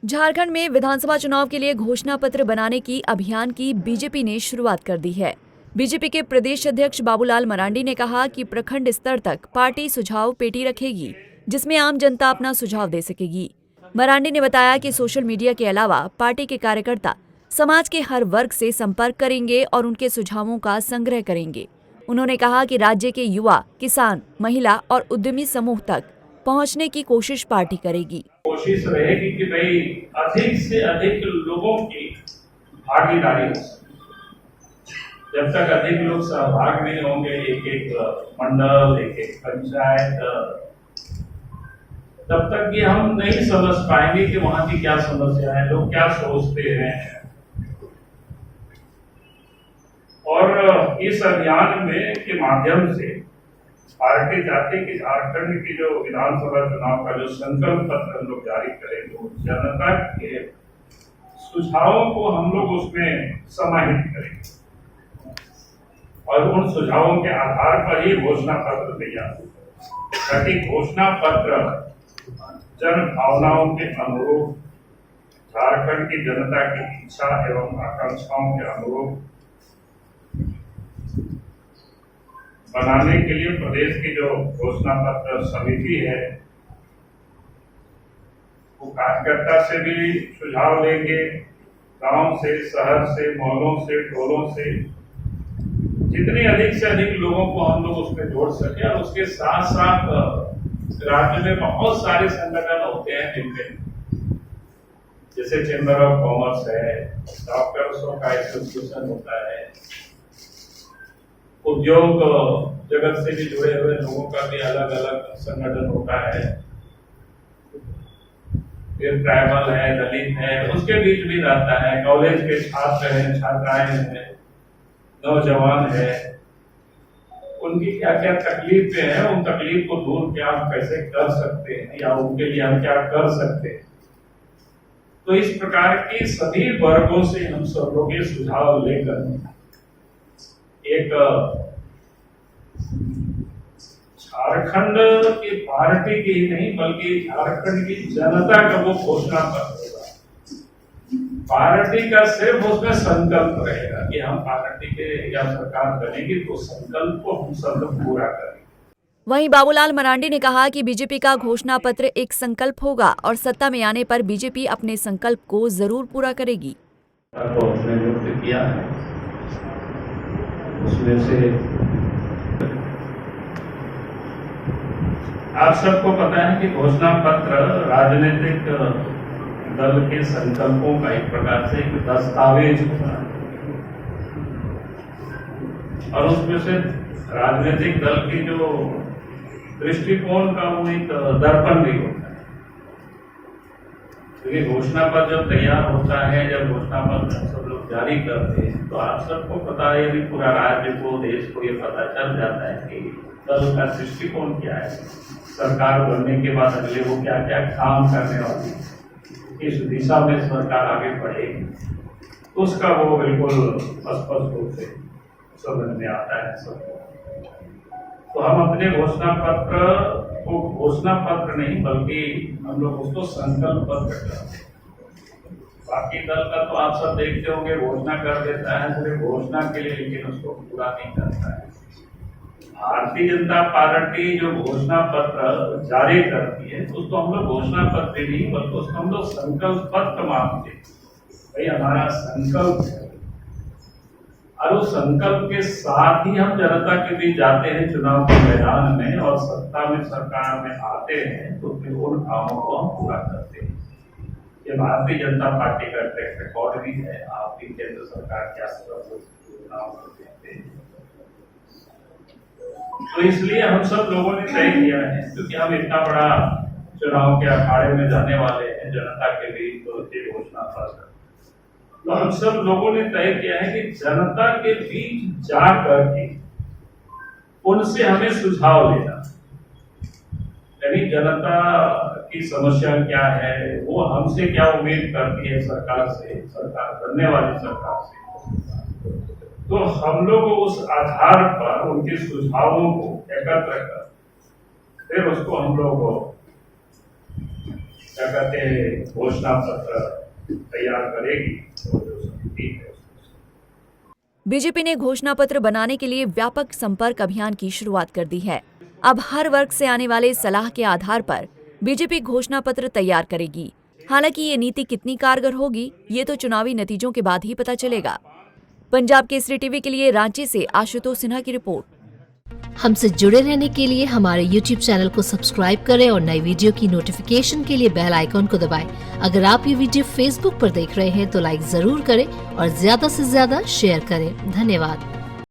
झारखंड में विधानसभा चुनाव के लिए घोषणा पत्र बनाने की अभियान की बीजेपी ने शुरुआत कर दी है। बीजेपी के प्रदेश अध्यक्ष बाबूलाल मरांडी ने कहा कि प्रखंड स्तर तक पार्टी सुझाव पेटी रखेगी, जिसमें आम जनता अपना सुझाव दे सकेगी। मरांडी ने बताया कि सोशल मीडिया के अलावा पार्टी के कार्यकर्ता समाज के हर वर्ग से संपर्क करेंगे और उनके सुझावों का संग्रह करेंगे। उन्होंने कहा कि राज्य के युवा, किसान, महिला और उद्यमी समूह तक पहुंचने की कोशिश पार्टी करेगी। कोशिश रहेगी कि भाई अधिक से अधिक लोगों की भागीदारी हो। जब तक अधिक लोग सहभाग नहीं होंगे, एक मंडल, एक पंचायत, तब तक ये हम नहीं समझ पाएंगे कि वहां की क्या समस्या है, लोग क्या सोचते हैं। और इस अभियान में के माध्यम से पार्टी चाहती है कि झारखंड की जो विधानसभा चुनाव का जो संकल्प पत्र हम लोग जारी करेंगे, वो जनता के सुझावों को हम लोग उसमें समाहित करेंगे और उन सुझावों के आधार पर ही घोषणा पत्र तैयार होगा, ताकि घोषणा पत्र जन भावनाओं के अनुरूप, झारखंड की जनता की इच्छा एवं आकांक्षाओं के अनुरूप बनाने के लिए प्रदेश की जो घोषणा पत्र समिति है, वो कार्यकर्ता से भी सुझाव लेंगे, गांव से, शहर से, मोहल्लों से, टोलों से, जितने अधिक से अधिक लोगों को हम लोग उसमें जोड़ सके। और उसके साथ साथ राज्य में बहुत सारे संगठन होते हैं, जिनमें जैसे चेंबर ऑफ कॉमर्स है, डॉक्टर्सों का एसोसिएशन होता है, उद्योग जगत से भी जुड़े हुए लोगों का भी अलग अलग संगठन होता है, फिर ट्राइबल है, दलित है, उसके बीच भी रहता है, कॉलेज के छात्र हैं, छात्राएं हैं, नौजवान है, उनकी क्या क्या तकलीफें हैं, उन तकलीफ को दूर क्या हम कैसे कर सकते हैं या उनके लिए हम क्या कर सकते हैं। तो इस प्रकार की सभी वर्गों से हम सब लोग ये सुझाव लेकर एक झारखंड की पार्टी की ही नहीं बल्कि झारखंड की जनता का वो घोषणा पत्र होगा। पार्टी का सिर्फ उसमें संकल्प रहेगा कि हम पार्टी के या सरकार बनेगी, तो संकल्प को हम सब लोग पूरा करेंगे। वहीं बाबूलाल मरांडी ने कहा कि बीजेपी का घोषणा पत्र एक संकल्प होगा और सत्ता में आने पर बीजेपी अपने संकल्प को जरूर पूरा करेगी। तो उसने नियुक्त किया है, उसमें से आप सबको पता है कि घोषणा पत्र राजनीतिक दल के संकल्पों का एक प्रकार से एक दस्तावेज होता है और उसमें से राजनीतिक दल की जो दृष्टिकोण का वो एक दर्पण भी होता है। क्योंकि घोषणा पत्र जब तैयार होता है, जब घोषणा पत्र सब लोग जारी करते हैं, तो आप सबको पता है, यदि पूरा राज्य को, देश को ये पता चल जाता है कि दल का दृष्टिकोण क्या है, सरकार बनने के बाद अगले वो क्या क्या काम करने वाली है, किस दिशा में सरकार आगे बढ़ेगी, तो उसका वो बिल्कुल स्पष्ट रूप से समझ में आता है सबको। तो हम अपने घोषणा पत्र को घोषणा पत्र नहीं बल्कि हम लोग उसको संकल्प पत्र कहते हैं। बाकी दल का तो आप सब देखते होंगे, घोषणा कर देता है सिर्फ घोषणा के लिए, लेकिन उसको पूरा नहीं करता है। भारतीय जनता पार्टी जो घोषणा पत्र जारी करती है, उसको हम लोग घोषणा पत्र नहीं बल्कि उसको हम लोग संकल्प पत्र मानते हैं। भाई हमारा संकल्प है और उस संकल्प के साथ ही हम जनता के बीच जाते हैं चुनाव के मैदान में और सत्ता में, सरकार में आते हैं, तो फिर उन कामों को हम पूरा करते हैं। ये भारतीय जनता पार्टी का ट्रैक रिकॉर्ड भी है। आप भी केंद्र सरकार के योजनाओं को देखते हैं, तो इसलिए हम सब लोगों ने तय किया है, क्योंकि हम इतना बड़ा चुनाव के अखाड़े में जाने वाले हैं जनता के बीच, तो ये घोषणा पत्र, तो हम सब लोगों ने तय किया है कि जनता के बीच जा करके उनसे हमें सुझाव लेना, यानी जनता की समस्या क्या है, वो हमसे क्या उम्मीद करती है सरकार से, सरकार बनने वाली सरकार से, तो हम लोग उस आधार पर उनके सुझावों को एकत्र कर फिर उसको हम लोग क्या कहते हैं घोषणा पत्र तैयार करेगी और जो समिति है बीजेपी ने घोषणा पत्र बनाने के लिए व्यापक संपर्क अभियान की शुरुआत कर दी है। अब हर वर्ग से आने वाले सलाह के आधार पर बीजेपी घोषणा पत्र तैयार करेगी। हालांकि ये नीति कितनी कारगर होगी, ये तो चुनावी नतीजों के बाद ही पता चलेगा। पंजाब केसरी टीवी के लिए रांची से आशुतोष सिन्हा की रिपोर्ट। हमसे जुड़े रहने के लिए हमारे YouTube चैनल को सब्सक्राइब करें और नई वीडियो की नोटिफिकेशन के लिए बेल आइकॉन को दबाएं। अगर आप ये वीडियो Facebook पर देख रहे हैं तो लाइक जरूर करें और ज्यादा से ज्यादा शेयर करें। धन्यवाद।